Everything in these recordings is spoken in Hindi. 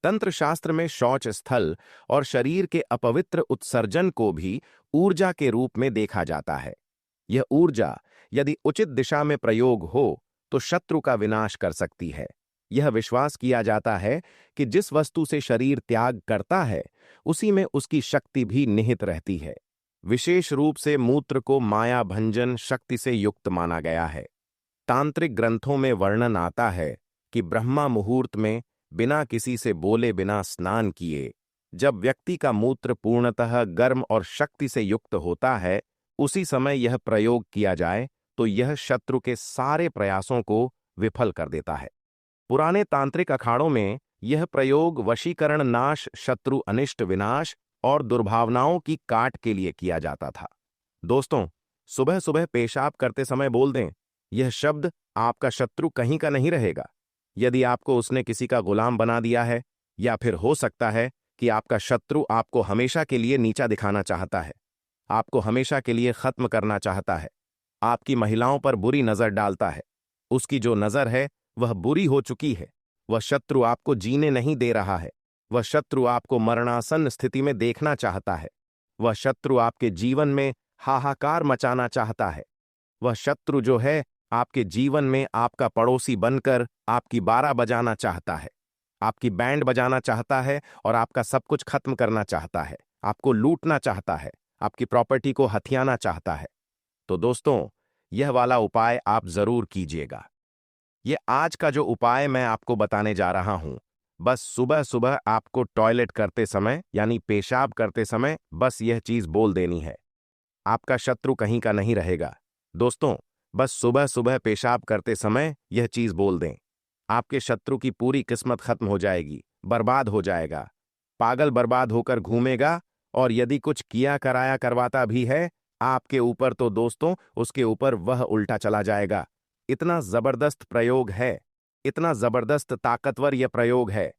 तंत्र शास्त्र में शौच स्थल और शरीर के अपवित्र उत्सर्जन को भी ऊर्जा के रूप में देखा जाता है। यह ऊर्जा यदि उचित दिशा में प्रयोग हो तो शत्रु का विनाश कर सकती है। यह विश्वास किया जाता है कि जिस वस्तु से शरीर त्याग करता है उसी में उसकी शक्ति भी निहित रहती है। विशेष रूप से मूत्र को माया भंजन शक्ति से युक्त माना गया है। तांत्रिक ग्रंथों में वर्णन आता है कि ब्रह्मा मुहूर्त में बिना किसी से बोले बिना स्नान किए जब व्यक्ति का मूत्र पूर्णतः गर्म और शक्ति से युक्त होता है उसी समय यह प्रयोग किया जाए तो यह शत्रु के सारे प्रयासों को विफल कर देता है। पुराने तांत्रिक अखाड़ों में यह प्रयोग वशीकरण नाश, शत्रु अनिष्ट विनाश और दुर्भावनाओं की काट के लिए किया जाता था। दोस्तों, सुबह सुबह पेशाब करते समय बोल दें, यह शब्द आपका शत्रु कहीं का नहीं रहेगा। यदि आपको उसने किसी का गुलाम बना दिया है या फिर हो सकता है कि आपका शत्रु आपको हमेशा के लिए नीचा दिखाना चाहता है, आपको हमेशा के लिए खत्म करना चाहता है, आपकी महिलाओं पर बुरी नजर डालता है, उसकी जो नजर है वह बुरी हो चुकी है, वह शत्रु आपको जीने नहीं दे रहा है, वह शत्रु आपको मरणासन्न स्थिति में देखना चाहता है, वह शत्रु आपके जीवन में हाहाकार मचाना चाहता है, वह शत्रु जो है आपके जीवन में आपका पड़ोसी बनकर आपकी बारा बजाना चाहता है, आपकी बैंड बजाना चाहता है और आपका सब कुछ खत्म करना चाहता है, आपको लूटना चाहता है, आपकी प्रॉपर्टी को हथियाना चाहता है। तो दोस्तों, यह वाला उपाय आप जरूर कीजिएगा। यह आज का जो उपाय मैं आपको बताने जा रहा हूं, बस सुबह सुबह आपको टॉयलेट करते समय यानी पेशाब करते समय बस यह चीज बोल देनी है। आपका शत्रु कहीं का नहीं रहेगा। दोस्तों, बस सुबह सुबह पेशाब करते समय यह चीज बोल दें, आपके शत्रु की पूरी किस्मत खत्म हो जाएगी, बर्बाद हो जाएगा, पागल बर्बाद होकर घूमेगा और यदि कुछ किया कराया करवाता भी है आपके ऊपर तो दोस्तों उसके ऊपर वह उल्टा चला जाएगा। इतना जबरदस्त प्रयोग है, इतना जबरदस्त ताकतवर यह प्रयोग है।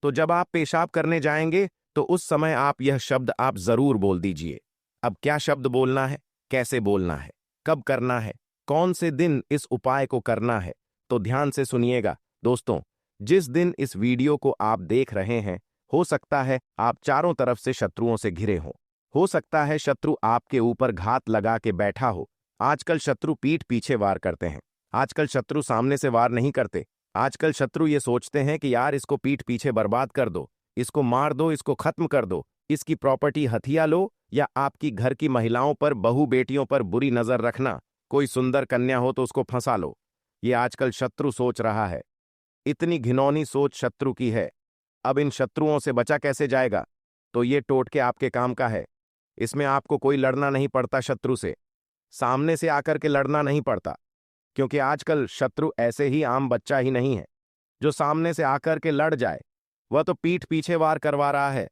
तो जब आप पेशाब करने जाएंगे तो उस समय आप यह शब्द आप जरूर बोल दीजिए। अब क्या शब्द बोलना है, कैसे बोलना है, कब करना है, कौन से दिन इस उपाय को करना है, तो ध्यान से सुनिएगा। दोस्तों, जिस दिन इस वीडियो को आप देख रहे हैं हो सकता है आप चारों तरफ से शत्रुओं से घिरे हो सकता है शत्रु आपके ऊपर घात लगा के बैठा हो। आजकल शत्रु पीठ पीछे वार करते हैं, आजकल शत्रु सामने से वार नहीं करते। आजकल शत्रु ये सोचते हैं कि यार इसको पीठ पीछे बर्बाद कर दो, इसको मार दो, इसको खत्म कर दो, इसकी प्रॉपर्टी हथिया लो या आपकी घर की महिलाओं पर, बहू बेटियों पर बुरी नजर रखना, कोई सुंदर कन्या हो तो उसको फंसा लो। ये आजकल शत्रु सोच रहा है। इतनी घिनौनी सोच शत्रु की है। अब इन शत्रुओं से बचा कैसे जाएगा? तो ये टोटके आपके काम का है। इसमें आपको कोई लड़ना नहीं पड़ता शत्रु से, सामने से आकर के लड़ना नहीं पड़ता, क्योंकि आजकल शत्रु ऐसे ही आम बच्चा ही नहीं है जो सामने से आकर के लड़ जाए। वह तो पीठ पीछे वार करवा रहा है,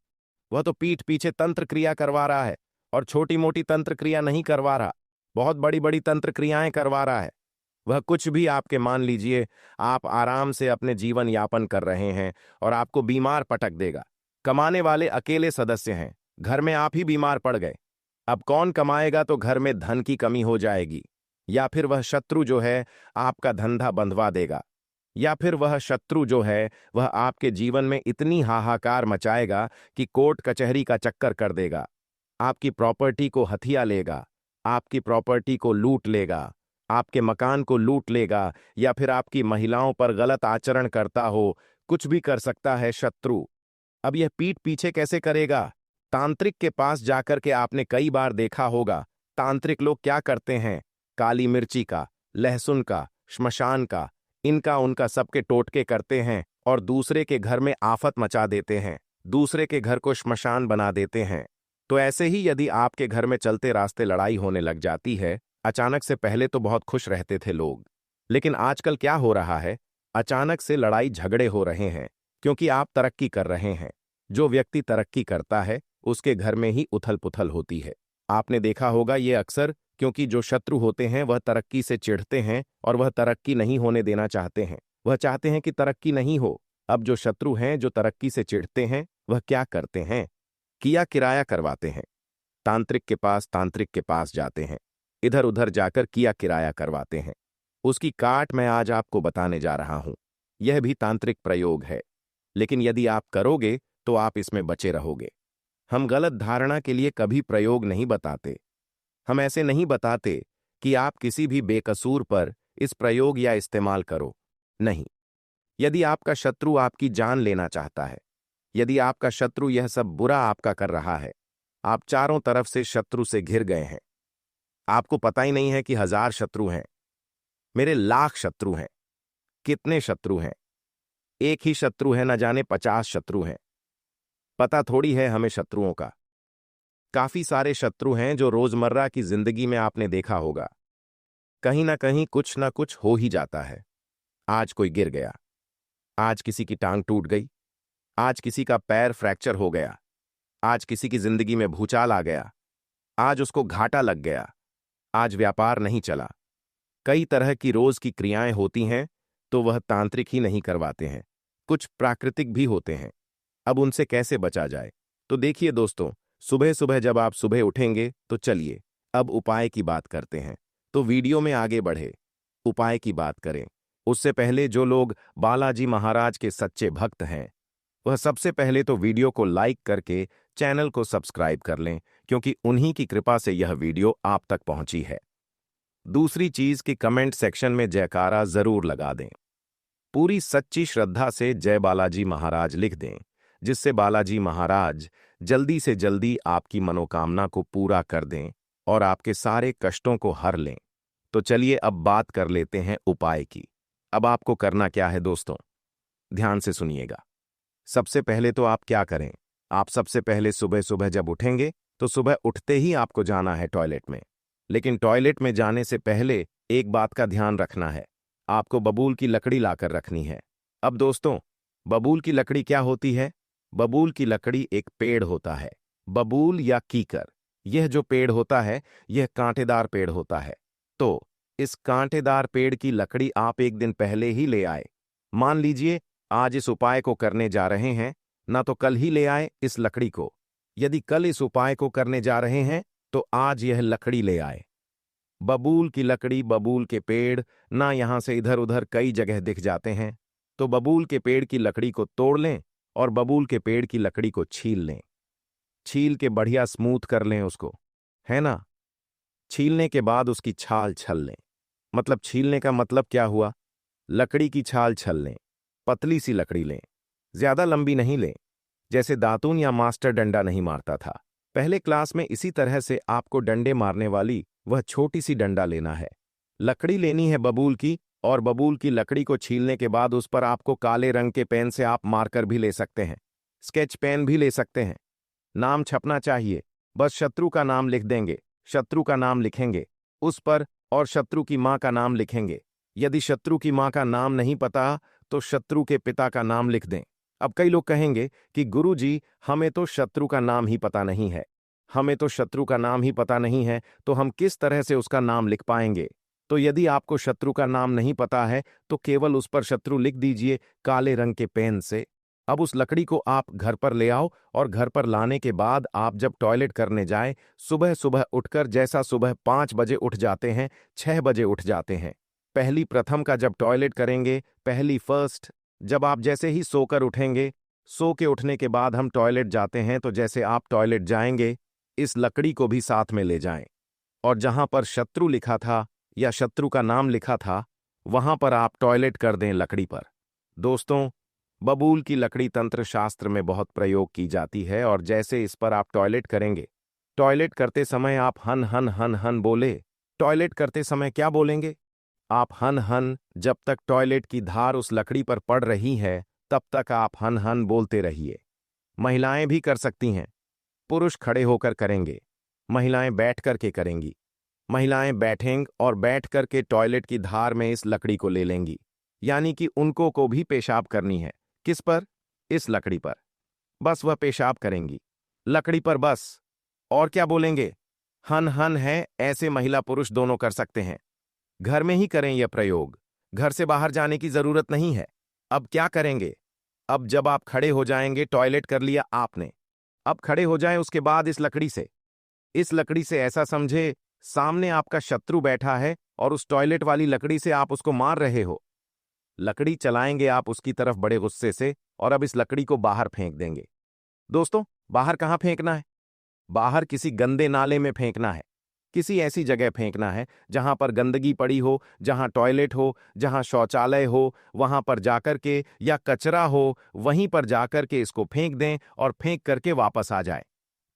वह तो पीठ पीछे तंत्र क्रिया करवा रहा है, और छोटी मोटी तंत्र क्रिया नहीं करवा रहा, बहुत बड़ी बड़ी तंत्र क्रियाएं करवा रहा है। वह कुछ भी आपके, मान लीजिए आप आराम से अपने जीवन यापन कर रहे हैं और आपको बीमार पटक देगा। कमाने वाले अकेले सदस्य हैं, घर में आप ही बीमार पड़ गए। अब कौन कमाएगा? तो घर में धन की कमी हो जाएगी, या फिर वह शत्रु जो है आपका धंधा बंधवा देगा, या फिर वह शत्रु जो है वह आपके जीवन में इतनी हाहाकार मचाएगा कि कोर्ट कचहरी का चक्कर कर देगा, आपकी प्रॉपर्टी को हथिया लेगा, आपकी प्रॉपर्टी को लूट लेगा, आपके मकान को लूट लेगा, या फिर आपकी महिलाओं पर गलत आचरण करता हो, कुछ भी कर सकता है शत्रु। अब यह पीठ पीछे कैसे करेगा? तांत्रिक के पास जाकर के आपने कई बार देखा होगा तांत्रिक लोग क्या करते हैं, काली मिर्ची का, लहसुन का, श्मशान का, इनका उनका सबके टोटके करते हैं और दूसरे के घर में आफत मचा देते हैं, दूसरे के घर को श्मशान बना देते हैं। तो ऐसे ही यदि आपके घर में चलते रास्ते लड़ाई होने लग जाती है, अचानक से पहले तो बहुत खुश रहते थे लोग, लेकिन आजकल क्या हो रहा है, अचानक से लड़ाई झगड़े हो रहे हैं, क्योंकि आप तरक्की कर रहे हैं। जो व्यक्ति तरक्की करता है उसके घर में ही उथल पुथल होती है। आपने देखा होगा ये अक्सर, क्योंकि जो शत्रु होते हैं वह तरक्की से चिढ़ते हैं और वह तरक्की नहीं होने देना चाहते हैं, वह चाहते हैं कि तरक्की नहीं हो। अब जो शत्रु हैं जो तरक्की से चिढ़ते हैं वह क्या करते हैं, किया किराया करवाते हैं, तांत्रिक के पास जाते हैं, इधर उधर जाकर किया किराया करवाते हैं। उसकी काट मैं आज आपको बताने जा रहा हूं। यह भी तांत्रिक प्रयोग है। लेकिन यदि आप करोगे तो आप इसमें बचे रहोगे। हम गलत धारणा के लिए कभी प्रयोग नहीं बताते। हम ऐसे नहीं बताते कि आप किसी भी बेकसूर पर इस प्रयोग या इस्तेमाल करो। नहीं। यदि आपका शत्रु आपकी जान लेना चाहता है, यदि आपका शत्रु यह सब बुरा आपका कर रहा है, आप चारों तरफ से शत्रु से घिर गए हैं, आपको पता ही नहीं है कि 1000 शत्रु हैं, मेरे लाख शत्रु हैं, कितने शत्रु हैं, एक ही शत्रु है, न जाने 50 शत्रु हैं। पता थोड़ी है हमें शत्रुओं का। काफी सारे शत्रु हैं जो रोजमर्रा की जिंदगी में आपने देखा होगा। कहीं ना कहीं कुछ ना कुछ हो ही जाता है। आज कोई गिर गया, आज किसी की टांग टूट गई, आज किसी का पैर फ्रैक्चर हो गया, आज किसी की जिंदगी में भूचाल आ गया, आज उसको घाटा लग गया, आज व्यापार नहीं चला। कई तरह की रोज की क्रियाएं होती हैं, तो वह तांत्रिक ही नहीं करवाते हैं, कुछ प्राकृतिक भी होते हैं। अब उनसे कैसे बचा जाए? तो देखिए दोस्तों, सुबह सुबह जब आप सुबह उठेंगे तो चलिए अब उपाय की बात करते हैं। तो वीडियो में आगे बढ़े, उपाय की बात करें उससे पहले जो लोग बालाजी महाराज के सच्चे भक्त हैं, वह सबसे पहले तो वीडियो को लाइक करके चैनल को सब्सक्राइब कर लें, क्योंकि उन्हीं की कृपा से यह वीडियो आप तक पहुंची है। दूसरी चीज कि कमेंट सेक्शन में जयकारा जरूर लगा दें। पूरी सच्ची श्रद्धा से जय बालाजी महाराज लिख दें, जिससे बालाजी महाराज जल्दी से जल्दी आपकी मनोकामना को पूरा कर दें और आपके सारे कष्टों को हर लें। तो चलिए अब बात कर लेते हैं उपाय की। अब आपको करना क्या है दोस्तों, ध्यान से सुनिएगा। सबसे पहले तो आप क्या करें, आप सबसे पहले सुबह सुबह जब उठेंगे तो सुबह उठते ही आपको जाना है टॉयलेट में। लेकिन टॉयलेट में जाने से पहले एक बात का ध्यान रखना है, आपको बबूल की लकड़ी लाकर रखनी है। अब दोस्तों, बबूल की लकड़ी क्या होती है? बबूल की लकड़ी एक पेड़ होता है, बबूल या कीकर। यह जो पेड़ होता है यह कांटेदार पेड़ होता है। तो इस कांटेदार पेड़ की लकड़ी आप एक दिन पहले ही ले आए। मान लीजिए आज इस उपाय को करने जा रहे हैं, ना तो कल ही ले आए इस लकड़ी को। यदि कल इस उपाय को करने जा रहे हैं तो आज यह लकड़ी ले आए। बबूल की लकड़ी, बबूल के पेड़ ना यहां से इधर उधर कई जगह दिख जाते हैं। तो बबूल के पेड़ की लकड़ी को तोड़ लें और बबूल के पेड़ की लकड़ी को छील लें। छील के बढ़िया स्मूथ कर लें उसको, है ना। छीलने के बाद उसकी छाल छल लें। मतलब छीलने का मतलब क्या हुआ? लकड़ी की छाल छल लें। पतली सी लकड़ी लें, ज्यादा लंबी नहीं लें, जैसे दातून या मास्टर डंडा नहीं मारता था। पहले क्लास में इसी तरह से आपको डंडे मारने वाली वह छोटी सी डंडा लेना है। लकड़ी लेनी है बबूल की, और बबूल की लकड़ी को छीलने के बाद उस पर आपको काले रंग के पेन से आप मार्कर भी ले सकते हैं, स्केच पेन भी ले सकते हैं। नाम छपना चाहिए, बस शत्रु का नाम लिख देंगे, शत्रु का नाम लिखेंगे उस पर और शत्रु की मां का नाम लिखेंगे। यदि शत्रु की मां का नाम नहीं पता तो शत्रु के पिता का नाम लिख दें। अब कई लोग कहेंगे कि गुरुजी हमें तो शत्रु का नाम ही पता नहीं है, हमें तो शत्रु का नाम ही पता नहीं है, तो हम किस तरह से उसका नाम लिख पाएंगे? तो यदि आपको शत्रु का नाम नहीं पता है तो केवल उस पर शत्रु लिख दीजिए काले रंग के पेन से। अब उस लकड़ी को आप घर पर ले आओ और घर पर लाने के बाद आप जब टॉयलेट करने जाएं, सुबह सुबह उठकर, जैसा सुबह 5 बजे उठ जाते हैं, 6 बजे उठ जाते हैं, पहली प्रथम का जब टॉयलेट करेंगे, पहली फर्स्ट, जब आप जैसे ही सोकर उठेंगे, सो के उठने के बाद हम टॉयलेट जाते हैं, तो जैसे आप टॉयलेट जाएंगे इस लकड़ी को भी साथ में ले जाएं और जहां पर शत्रु लिखा था या शत्रु का नाम लिखा था वहां पर आप टॉयलेट कर दें लकड़ी पर। दोस्तों, बबूल की लकड़ी तंत्र शास्त्र में बहुत प्रयोग की जाती है और जैसे इस पर आप टॉयलेट करेंगे, टॉयलेट करते समय आप हन हन हन हन बोले। टॉयलेट करते समय क्या बोलेंगे? आप हन हन, जब तक टॉयलेट की धार उस लकड़ी पर पड़ रही है तब तक आप हन हन बोलते रहिए। महिलाएं भी कर सकती हैं, पुरुष खड़े होकर करेंगे, महिलाएं बैठ करके करेंगी। महिलाएं बैठेंगी और बैठ करके टॉयलेट की धार में इस लकड़ी को ले लेंगी, यानी कि उनको को भी पेशाब करनी है। किस पर? इस लकड़ी पर। बस वह पेशाब करेंगी लकड़ी पर, बस। और क्या बोलेंगे? हन हन है, ऐसे महिला पुरुष दोनों कर सकते हैं। घर में ही करें यह प्रयोग, घर से बाहर जाने की जरूरत नहीं है। अब क्या करेंगे? अब जब आप खड़े हो जाएंगे, टॉयलेट कर लिया आपने, अब खड़े हो जाएं, उसके बाद इस लकड़ी से ऐसा समझे सामने आपका शत्रु बैठा है और उस टॉयलेट वाली लकड़ी से आप उसको मार रहे हो। लकड़ी चलाएंगे आप उसकी तरफ बड़े गुस्से से और अब इस लकड़ी को बाहर फेंक देंगे। दोस्तों, बाहर कहाँ फेंकना है? बाहर किसी गंदे नाले में फेंकना है। किसी ऐसी जगह फेंकना है जहां पर गंदगी पड़ी हो, जहां टॉयलेट हो, जहां शौचालय हो, वहां पर जाकर के, या कचरा हो, वहीं पर जाकर के इसको फेंक दें और फेंक करके वापस आ जाए।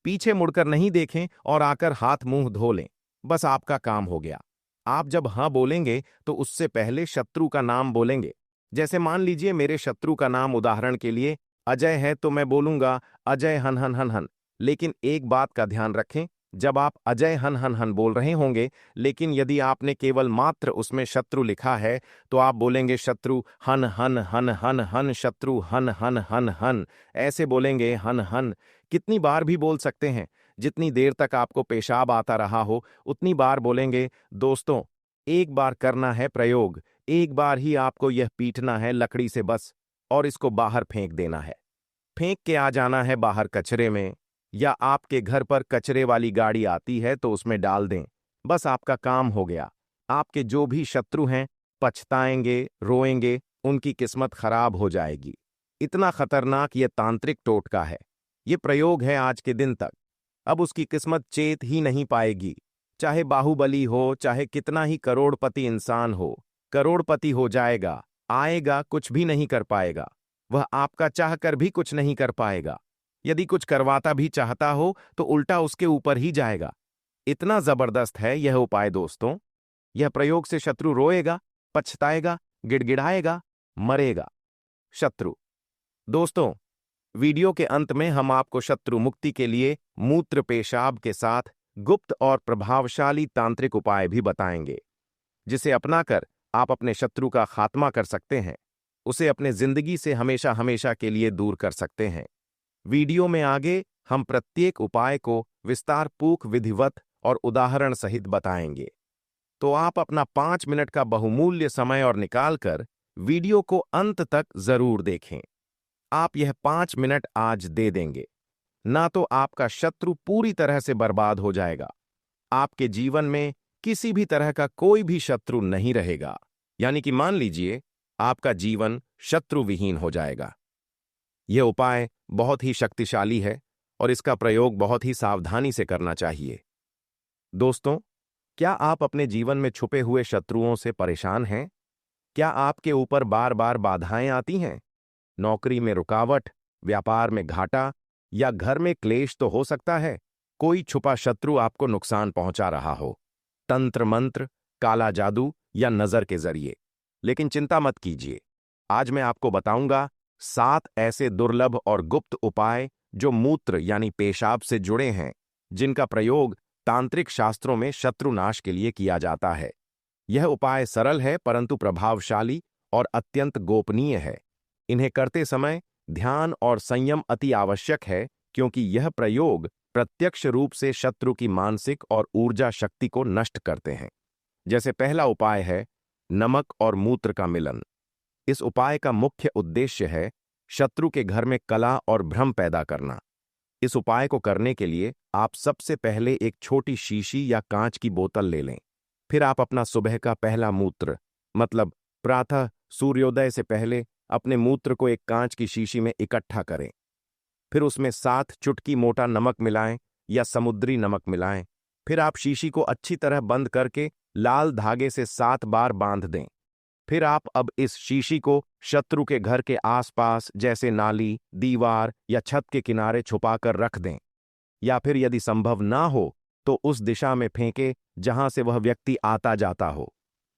पीछे मुड़कर नहीं देखें और आकर हाथ मुंह धो लें। बस आपका काम हो गया। आप जब हां बोलेंगे तो उससे पहले शत्रु का नाम बोलेंगे। जैसे मान लीजिए मेरे शत्रु का नाम उदाहरण के लिए अजय है, तो मैं बोलूंगा अजय हन हन हन हन। लेकिन एक बात का ध्यान रखें, जब आप अजय हन हन हन बोल रहे होंगे, लेकिन यदि आपने केवल मात्र उसमें शत्रु लिखा है, तो आप बोलेंगे शत्रु हन हन हन हन हन, शत्रु हन हन हन हन। ऐसे बोलेंगे हन हन। कितनी बार भी बोल सकते हैं, जितनी देर तक आपको पेशाब आता रहा हो उतनी बार बोलेंगे। दोस्तों, एक बार करना है प्रयोग, एक बार ही आपको यह पीटना है लकड़ी से बस, और इसको बाहर फेंक देना है। फेंक के आ जाना है बाहर कचरे में, या आपके घर पर कचरे वाली गाड़ी आती है तो उसमें डाल दें। बस आपका काम हो गया। आपके जो भी शत्रु हैं पछताएंगे, रोएंगे, उनकी किस्मत खराब हो जाएगी। इतना खतरनाक ये तांत्रिक टोटका है। ये प्रयोग है आज के दिन तक। अब उसकी किस्मत चेत ही नहीं पाएगी। चाहे बाहुबली हो, चाहे कितना ही करोड़पति इंसान हो, करोड़पति हो जाएगा, आएगा, कुछ भी नहीं कर पाएगा। वह आपका चाहकर भी कुछ नहीं कर पाएगा। यदि कुछ करवाता भी चाहता हो तो उल्टा उसके ऊपर ही जाएगा। इतना जबरदस्त है यह उपाय दोस्तों। यह प्रयोग से शत्रु रोएगा, पछताएगा, गिड़गिड़ाएगा, मरेगा। शत्रु। दोस्तों, वीडियो के अंत में हम आपको शत्रु मुक्ति के लिए मूत्र पेशाब के साथ गुप्त और प्रभावशाली तांत्रिक उपाय भी बताएंगे, जिसे अपनाकर आप अपने शत्रु का खात्मा कर सकते हैं, उसे अपने जिंदगी से हमेशा हमेशा के लिए दूर कर सकते हैं। वीडियो में आगे हम प्रत्येक उपाय को विस्तारपूर्वक, विधिवत और उदाहरण सहित बताएंगे। तो आप अपना 5 मिनट का बहुमूल्य समय और निकालकर वीडियो को अंत तक जरूर देखें। आप यह 5 मिनट आज दे देंगे, ना तो आपका शत्रु पूरी तरह से बर्बाद हो जाएगा, आपके जीवन में किसी भी तरह का कोई भी शत्रु नहीं रहेगा। यानी कि मान लीजिए आपका जीवन शत्रु विहीन हो जाएगा। यह उपाय बहुत ही शक्तिशाली है और इसका प्रयोग बहुत ही सावधानी से करना चाहिए। दोस्तों, क्या आप अपने जीवन में छुपे हुए शत्रुओं से परेशान हैं? क्या आपके ऊपर बार बार बाधाएं आती हैं? नौकरी में रुकावट, व्यापार में घाटा, या घर में क्लेश तो हो सकता है। कोई छुपा शत्रु आपको नुकसान पहुंचा रहा हो, तंत्र मंत्र, काला जादू या नजर के जरिए। लेकिन चिंता मत कीजिए, आज मैं आपको बताऊंगा 7 ऐसे दुर्लभ और गुप्त उपाय जो मूत्र यानी पेशाब से जुड़े हैं, जिनका प्रयोग तांत्रिक शास्त्रों में शत्रुनाश के लिए किया जाता है। यह उपाय सरल है परंतु प्रभावशाली और अत्यंत गोपनीय है। इन्हें करते समय ध्यान और संयम अति आवश्यक है, क्योंकि यह प्रयोग प्रत्यक्ष रूप से शत्रु की मानसिक और ऊर्जा शक्ति को नष्ट करते हैं। जैसे पहला उपाय है नमक और मूत्र का मिलन। इस उपाय का मुख्य उद्देश्य है शत्रु के घर में कलह और भ्रम पैदा करना। इस उपाय को करने के लिए आप सबसे पहले एक छोटी शीशी या कांच की बोतल ले लें। फिर आप अपना सुबह का पहला मूत्र, मतलब प्रातः सूर्योदय से पहले, अपने मूत्र को एक कांच की शीशी में इकट्ठा करें। फिर उसमें 7 चुटकी मोटा नमक मिलाएं या समुद्री नमक मिलाएं। फिर आप शीशी को अच्छी तरह बंद करके लाल धागे से 7 बार बांध दें। फिर आप अब इस शीशी को शत्रु के घर के आसपास, जैसे नाली, दीवार या छत के किनारे छुपाकर रख दें, या फिर यदि संभव ना हो तो उस दिशा में फेंके जहां से वह व्यक्ति आता जाता हो।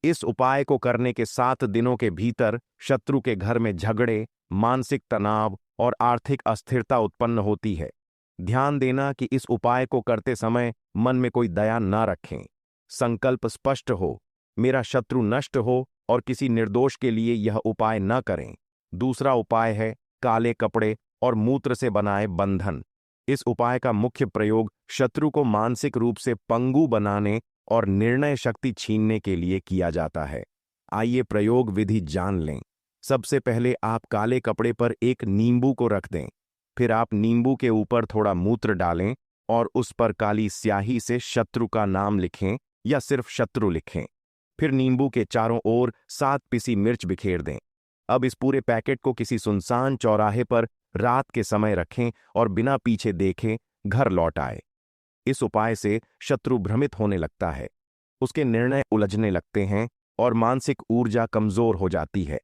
इस उपाय को करने के 7 दिनों के भीतर शत्रु के घर में झगड़े, मानसिक तनाव और आर्थिक अस्थिरता उत्पन्न होती है। ध्यान देना कि इस उपाय को करते समय मन में कोई दया न रखें। संकल्प स्पष्ट हो, मेरा शत्रु नष्ट हो, और किसी निर्दोष के लिए यह उपाय न करें। दूसरा उपाय है काले कपड़े और मूत्र से बनाए बंधन। इस उपाय का मुख्य प्रयोग शत्रु को मानसिक रूप से पंगु बनाने और निर्णय शक्ति छीनने के लिए किया जाता है। आइए प्रयोग विधि जान लें। सबसे पहले आप काले कपड़े पर एक नींबू को रख दें। फिर आप नींबू के ऊपर थोड़ा मूत्र डालें और उस पर काली स्याही से शत्रु का नाम लिखें या सिर्फ शत्रु लिखें। फिर नींबू के चारों ओर 7 पिसी मिर्च बिखेर दें। अब इस पूरे पैकेट को किसी सुनसान चौराहे पर रात के समय रखें और बिना पीछे देखे घर लौट आए। इस उपाय से शत्रु भ्रमित होने लगता है, उसके निर्णय उलझने लगते हैं और मानसिक ऊर्जा कमजोर हो जाती है।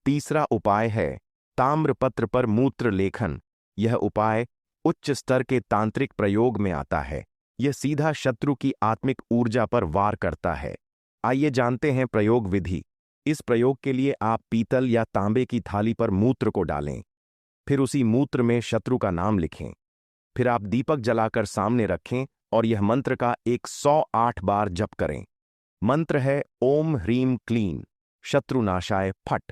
तीसरा उपाय है ताम्रपत्र पर मूत्र लेखन। यह उपाय उच्च स्तर के तांत्रिक प्रयोग में आता है। यह सीधा शत्रु की आत्मिक ऊर्जा पर वार करता है। आइए जानते हैं प्रयोग विधि। इस प्रयोग के लिए आप पीतल या तांबे की थाली पर मूत्र को डालें, फिर उसी मूत्र में शत्रु का नाम लिखें। फिर आप दीपक जलाकर सामने रखें और यह मंत्र का 108 बार जप करें। मंत्र है ओम ह्रीम क्लीन शत्रुनाशाय फट।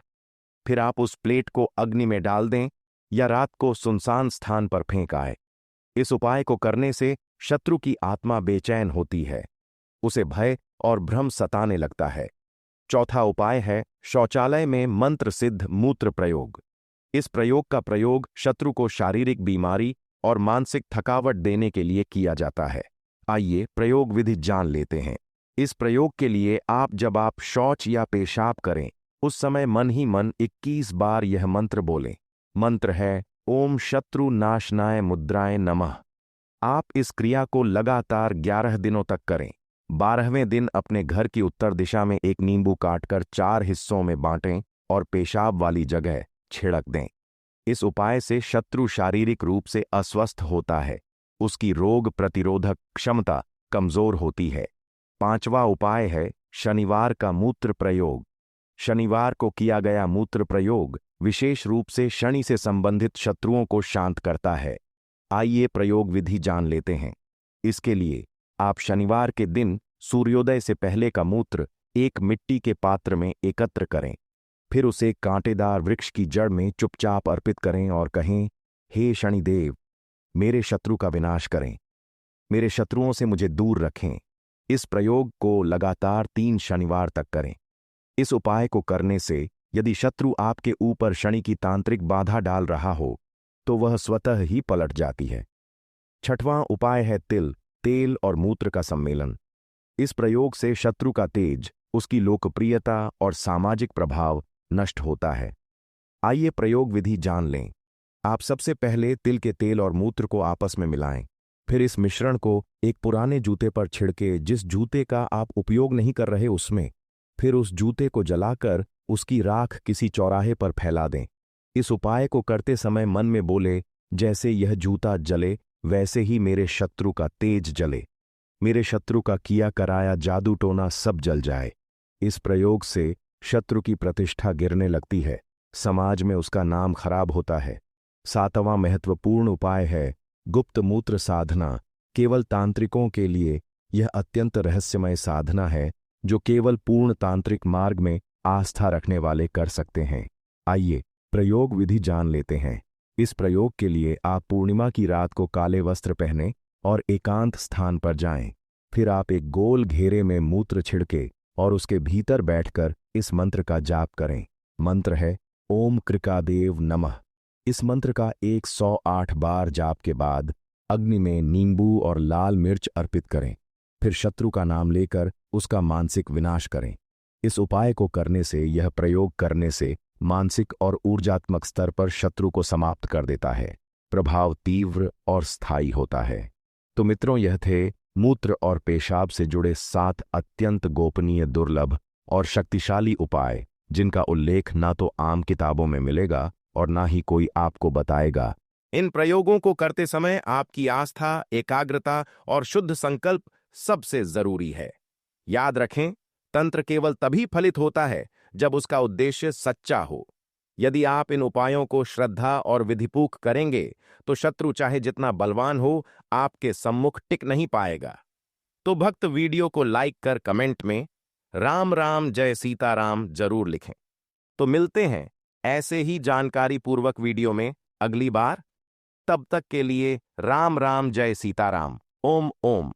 फिर आप उस प्लेट को अग्नि में डाल दें या रात को सुनसान स्थान पर फेंक आए। इस उपाय को करने से शत्रु की आत्मा बेचैन होती है, उसे भय और भ्रम सताने लगता है। चौथा उपाय है शौचालय में मंत्र सिद्ध मूत्र प्रयोग। इस प्रयोग का प्रयोग शत्रु को शारीरिक बीमारी और मानसिक थकावट देने के लिए किया जाता है। आइए प्रयोग विधि जान लेते हैं। इस प्रयोग के लिए जब आप शौच या पेशाब करें, उस समय मन ही मन 21 बार यह मंत्र बोलें। मंत्र है ओम शत्रु नाशनाय मुद्राय नमः। आप इस क्रिया को लगातार 11 दिनों तक करें। 12वें दिन अपने घर की उत्तर दिशा में एक नींबू काटकर 4 हिस्सों में बांटें और पेशाब वाली जगह छिड़क दें। इस उपाय से शत्रु शारीरिक रूप से अस्वस्थ होता है, उसकी रोग प्रतिरोधक क्षमता कमजोर होती है। 5वां उपाय है शनिवार का मूत्र प्रयोग। शनिवार को किया गया मूत्र प्रयोग विशेष रूप से शनि से संबंधित शत्रुओं को शांत करता है। आइए प्रयोग विधि जान लेते हैं। इसके लिए आप शनिवार के दिन सूर्योदय से पहले का मूत्र एक मिट्टी के पात्र में एकत्र करें, फिर उसे कांटेदार वृक्ष की जड़ में चुपचाप अर्पित करें और कहें, हे शनिदेव, मेरे शत्रु का विनाश करें, मेरे शत्रुओं से मुझे दूर रखें। इस प्रयोग को लगातार 3 शनिवार तक करें। इस उपाय को करने से यदि शत्रु आपके ऊपर शनि की तांत्रिक बाधा डाल रहा हो तो वह स्वतः ही पलट जाती है। 6वां उपाय है तिल, तेल और मूत्र का सम्मेलन। इस प्रयोग से शत्रु का तेज, उसकी लोकप्रियता और सामाजिक प्रभाव नष्ट होता है। आइए प्रयोग विधि जान लें। आप सबसे पहले तिल के तेल और मूत्र को आपस में मिलाएं। फिर इस मिश्रण को एक पुराने जूते पर छिड़के, जिस जूते का आप उपयोग नहीं कर रहे उसमें। फिर उस जूते को जलाकर उसकी राख किसी चौराहे पर फैला दें। इस उपाय को करते समय मन में बोले, जैसे यह जूता जले वैसे ही मेरे शत्रु का तेज जले, मेरे शत्रु का किया कराया जादू टोना सब जल जाए। इस प्रयोग से शत्रु की प्रतिष्ठा गिरने लगती है, समाज में उसका नाम खराब होता है। 7वां महत्वपूर्ण उपाय है गुप्त मूत्र साधना। केवल तांत्रिकों के लिए यह अत्यंत रहस्यमय साधना है जो केवल पूर्ण तांत्रिक मार्ग में आस्था रखने वाले कर सकते हैं। आइए प्रयोग विधि जान लेते हैं। इस प्रयोग के लिए आप पूर्णिमा की रात को काले वस्त्र पहनें और एकांत स्थान पर जाएं। फिर आप एक गोल घेरे में मूत्र छिड़के और उसके भीतर बैठकर इस मंत्र का जाप करें। मंत्र है ओम कृकादेव नमः। इस मंत्र का 108 बार जाप के बाद अग्नि में नींबू और लाल मिर्च अर्पित करें। फिर शत्रु का नाम लेकर उसका मानसिक विनाश करें। इस उपाय को करने से, यह प्रयोग करने से मानसिक और ऊर्जात्मक स्तर पर शत्रु को समाप्त कर देता है। प्रभाव तीव्र और स्थायी होता है। तो मित्रों, यह थे मूत्र और पेशाब से जुड़े 7 अत्यंत गोपनीय, दुर्लभ और शक्तिशाली उपाय, जिनका उल्लेख ना तो आम किताबों में मिलेगा और ना ही कोई आपको बताएगा। इन प्रयोगों को करते समय आपकी आस्था, एकाग्रता और शुद्ध संकल्प सबसे जरूरी है। याद रखें, तंत्र केवल तभी फलित होता है जब उसका उद्देश्य सच्चा हो। यदि आप इन उपायों को श्रद्धा और विधिपूर्वक करेंगे तो शत्रु चाहे जितना बलवान हो, आपके सम्मुख टिक नहीं पाएगा। तो भक्त वीडियो को लाइक कर कमेंट में राम राम जय सीताराम जरूर लिखें। तो मिलते हैं ऐसे ही जानकारी पूर्वक वीडियो में अगली बार। तब तक के लिए राम राम जय सीताराम। ओम ओम।